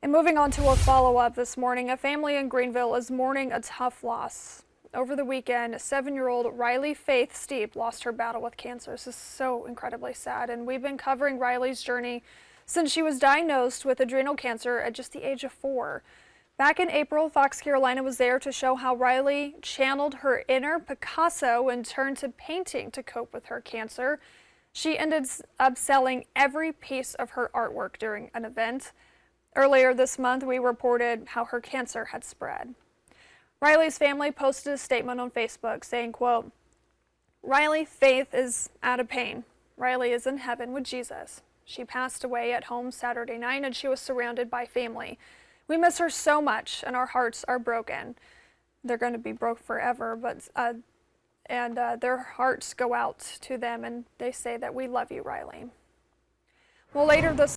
And moving on to a follow-up this morning, a family in Greenville is mourning a tough loss. Over the weekend, 7-year-old Riley Faith Steep lost her battle with cancer. This is so incredibly sad, and we've been covering Riley's journey since she was diagnosed with adrenal cancer at just the age of 4. Back in April, Fox Carolina was there to show how Riley channeled her inner Picasso and turned to painting to cope with her cancer. She ended up selling every piece of her artwork during an event. Earlier this month, we reported how her cancer had spread. Riley's family posted a statement on Facebook saying, quote, "Riley Faith is out of pain. Riley is in heaven with Jesus. She passed away at home Saturday night and she was surrounded by family. We miss her so much and our hearts are broken." They're going to be broke forever, but their hearts go out to them and they say that we love you, Riley. Well, later this